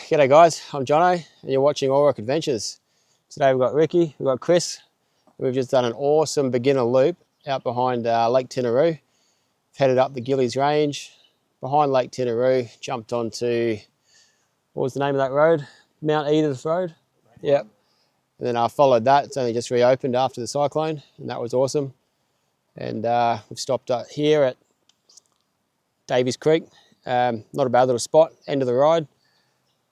G'day guys, I'm Jono and you're watching Alrock Adventures. Today we've got Ricky, we've got Chris. We've just done an awesome beginner loop out behind Lake Tinaroo. Headed up the Gillies Range, behind Lake Tinaroo, jumped onto, what was the name of that road? Mount Edith Road? Yep. And then I followed that. It's only just reopened after the cyclone and that was awesome. And we've stopped up here at Davies Creek. Not a bad little spot, end of the ride.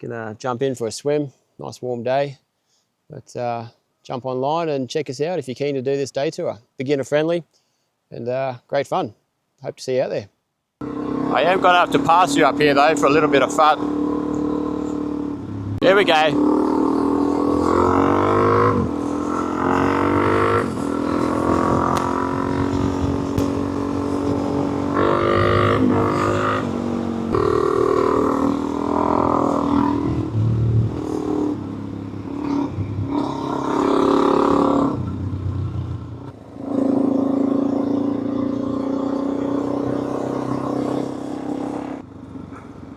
Gonna jump in for a swim, nice warm day. But jump online and check us out if you're keen to do this day tour. Beginner friendly and great fun. Hope to see you out there. I am gonna have to pass you up here though for a little bit of fun. Here we go.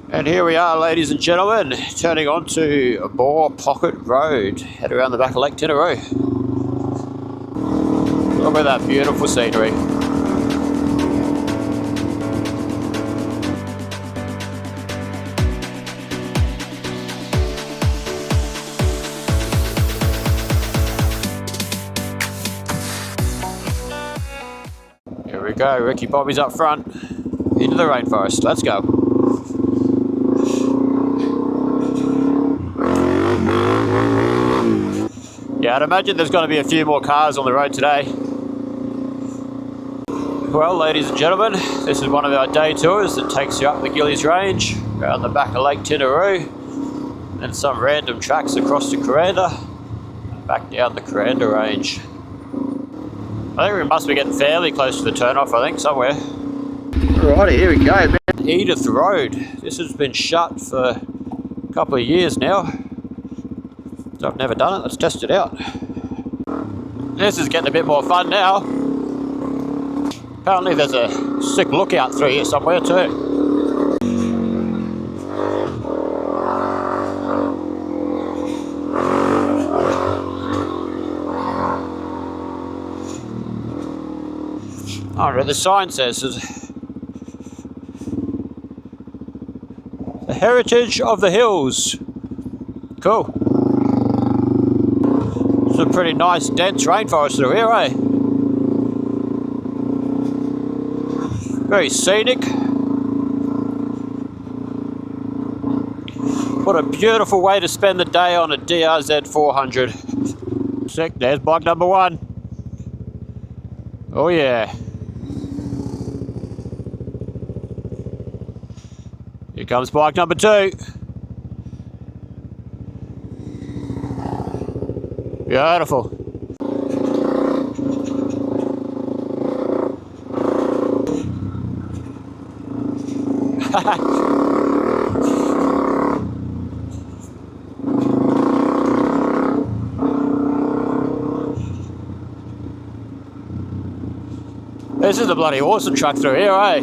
And here we are, ladies and gentlemen, turning onto Boar Pocket Road, head around the back of Lake Tinaroo. Look at that beautiful scenery. Here we go, Ricky Bobby's up front, into the rainforest, let's go. Yeah, I'd imagine there's going to be a few more cars on the road today. Well, ladies and gentlemen, this is one of our day tours that takes you up the Gillies Range, around the back of Lake Tinaroo, and some random tracks across to Kuranda, and back down the Kuranda Range. I think we must be getting fairly close to the turn-off, I think, somewhere. Alrighty, here we go. Edith Road. This has been shut for a couple of years now. So I've never done it, let's test it out. This is getting a bit more fun now. Apparently there's a sick lookout through here somewhere too. I don't know, the sign says the heritage of the hills. Cool. It's a pretty nice dense rainforest through here, eh? Very scenic. What a beautiful way to spend the day on a DRZ400. Sick, there's bike number one. Oh yeah. Here comes bike number two. Beautiful. This is a bloody awesome truck through here, eh?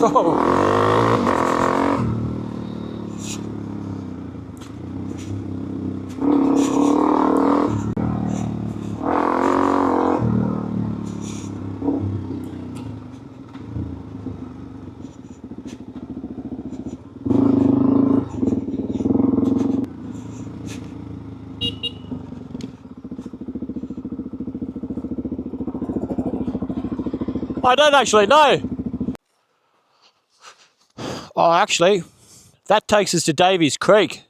Oh. I don't actually know. Oh, actually, that takes us to Davies Creek.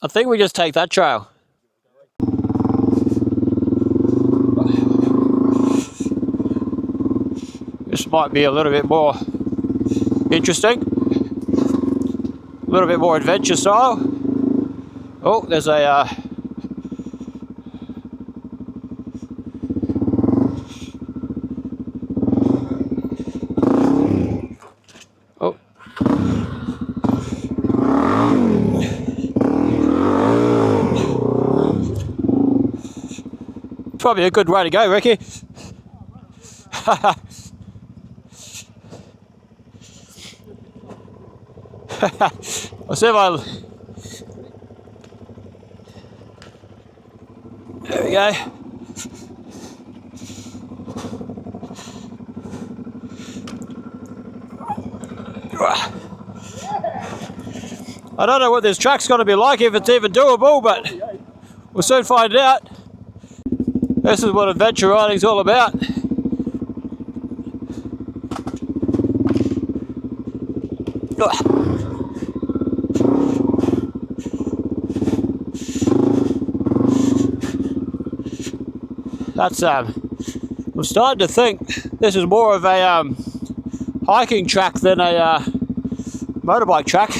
I think we just take that trail. This might be a little bit more interesting. A little bit more adventure style. Oh, there's a... Oh. Probably a good way to go, Ricky. I'll see if I'll... There we go. I don't know what this track's going to be like, if it's even doable, but we'll soon find out. This is what adventure riding's all about. That's I'm starting to think this is more of a hiking track than a motorbike track.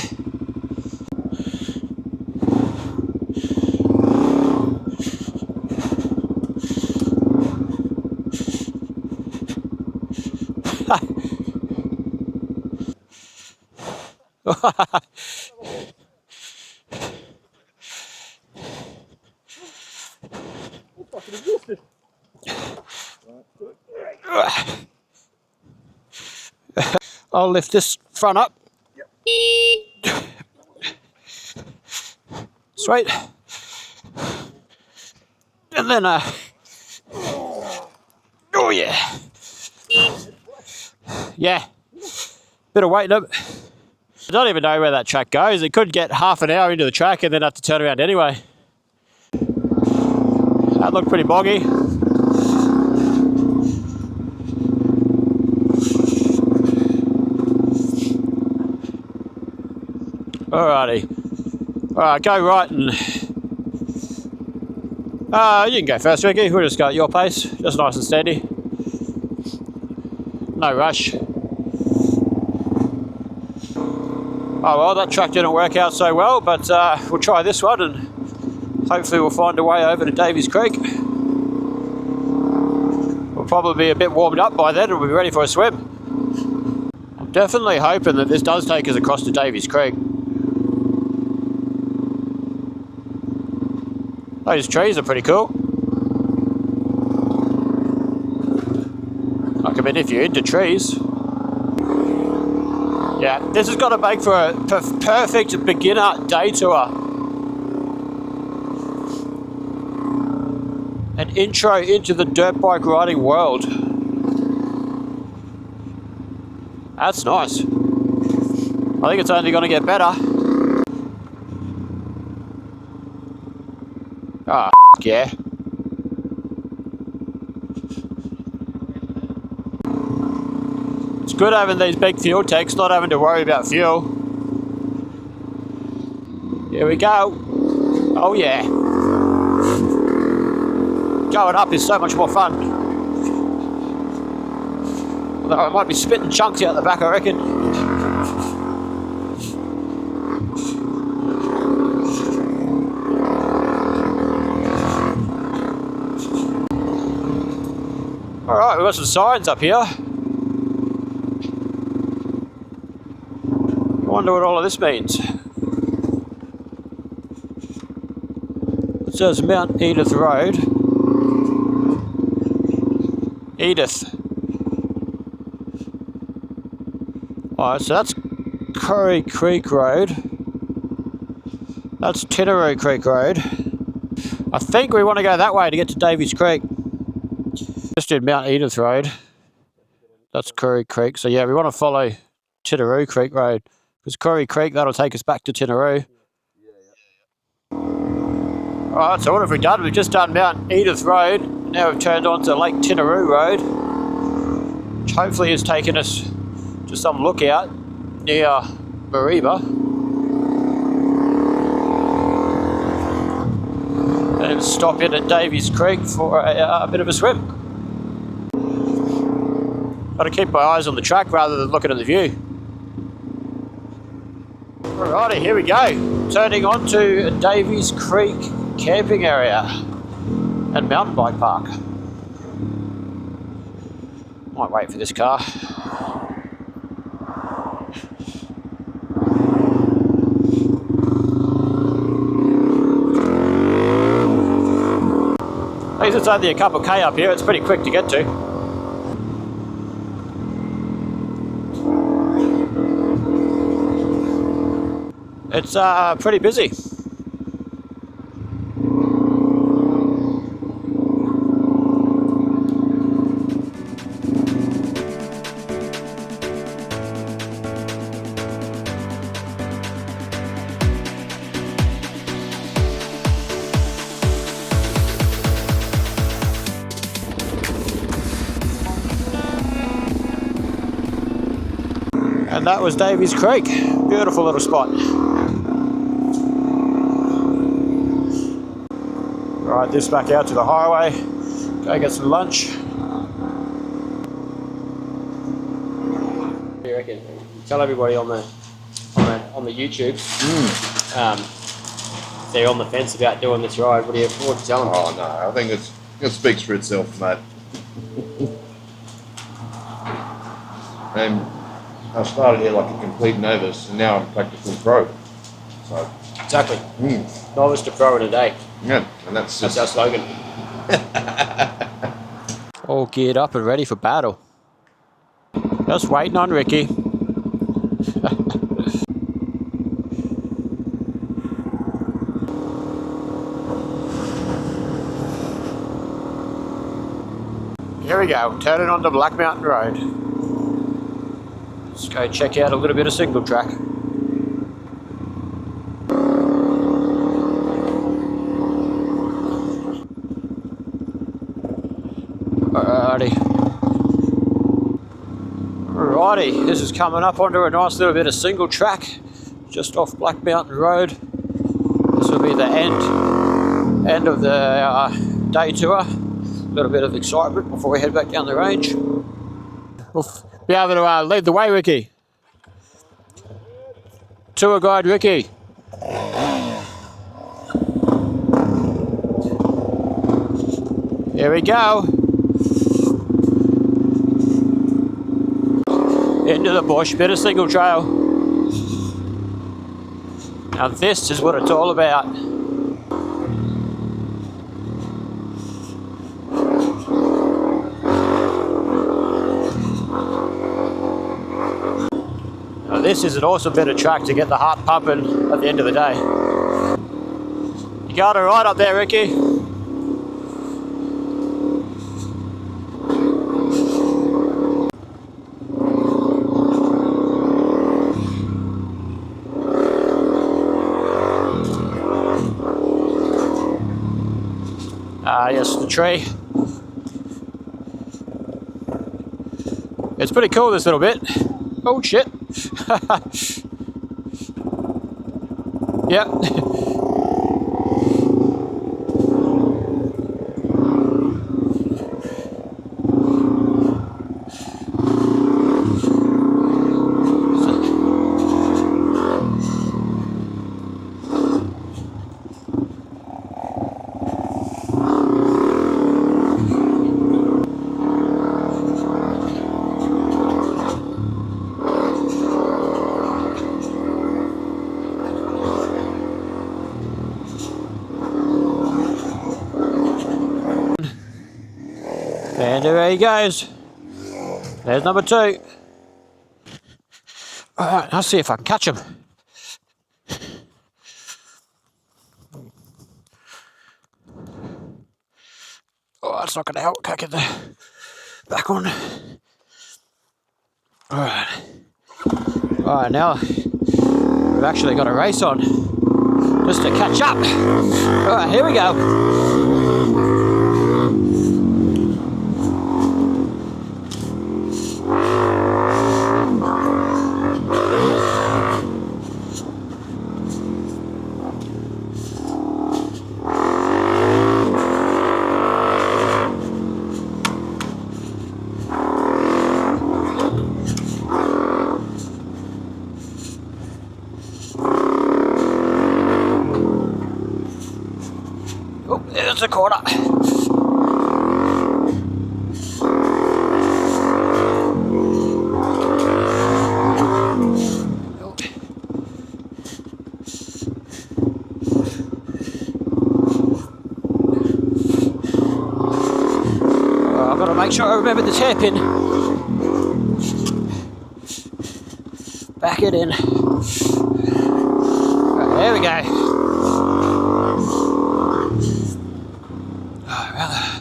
I'll lift this front up. Yep. Sweet. And then oh yeah. Yeah. Bit of weight in it. I don't even know where that track goes. It could get half an hour into the track and then have to turn around anyway. That looked pretty boggy. Alrighty. Alright, go right and... you can go first, Ricky. We'll just go at your pace. Just nice and steady. No rush. Oh well, that track didn't work out so well, but we'll try this one and hopefully we'll find a way over to Davies Creek. We'll probably be a bit warmed up by then and we'll be ready for a swim. I'm definitely hoping that this does take us across to Davies Creek. Those trees are pretty cool. Like, I mean, if you're into trees. Yeah, this has got to make for a perfect beginner day tour. An intro into the dirt bike riding world. That's nice. I think it's only going to get better. Ah, yeah. It's good having these big fuel tanks, not having to worry about fuel. Here we go. Oh yeah. Going up is so much more fun. Although I might be spitting chunks out the back, I reckon. Alright, we've got some signs up here. I wonder what all of this means. It says Mount Edith Road. Edith. Alright, so that's Curry Creek Road. That's Tinaroo Creek Road. I think we want to go that way to get to Davies Creek. Just did Mount Edith Road. That's Curry Creek. So yeah, we want to follow Tinaroo Creek Road. Because Curry Creek, that'll take us back to Tinaroo. Alright, so what have we done? We've just done Mount Edith Road. Now we've turned on to Lake Tinaroo Road. Which hopefully has taken us to some lookout near Mariba. And stop in at Davies Creek for a bit of a swim. Got to keep my eyes on the track rather than looking at the view. Alrighty, here we go. Turning on to Davies Creek camping area and mountain bike park. Might wait for this car. Because it's only a couple K up here, it's pretty quick to get to. It's pretty busy. And that was Davies Creek. Beautiful little spot. Ride this back out to the highway. Go get some lunch. What do you reckon? Tell everybody on the YouTube. They're on the fence about doing this ride. What do you tell them? Oh no, I think it speaks for itself, mate. And I started here like a complete novice, and now I'm practically pro. So exactly. Novice to pro in a day. Yeah, and that's our slogan. All geared up and ready for battle. Just waiting on Ricky. Here we go, turning onto Black Mountain Road. Let's go check out a little bit of single track. Alrighty, this is coming up onto a nice little bit of single track just off Black Mountain Road. This will be the end of the day tour. A little bit of excitement before we head back down the range. We'll be able to lead the way, Ricky. Tour guide Ricky. Here we go. Into the bush, bit of single trail. Now this is what it's all about. Now this is an awesome bit of track to get the heart pumping at the end of the day. You got it right up there, Ricky. Yes, the tree. It's pretty cool, this little bit. Oh shit. Yep. And there he goes. There's number 2. Alright, I'll see if I can catch him. Oh, that's not going to help. Can't get the back on. Alright. Alright, now we've actually got a race on. Just to catch up. Alright, here we go. Oh, there's a corner. Make sure I remember this hairpin. Back it in. Right, there we go. Oh, rather.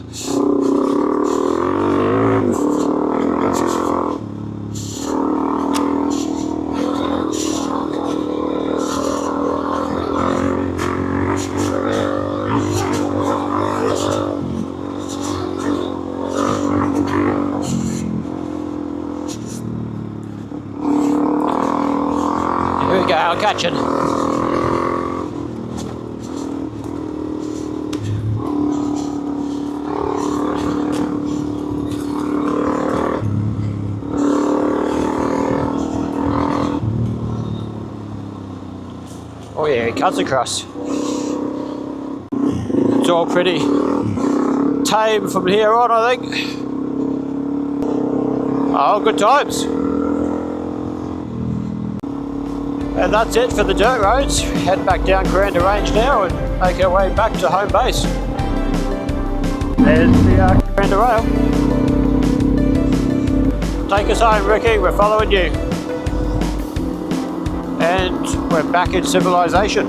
Here we go, I'll catch it. Oh yeah, he cuts across. It's all pretty tame from here on, I think. Oh, good times. And that's it for the dirt roads. Head back down Beginner Range now and make our way back to home base. There's the Beginner Rail. Take us home, Ricky, we're following you. And we're back in civilization.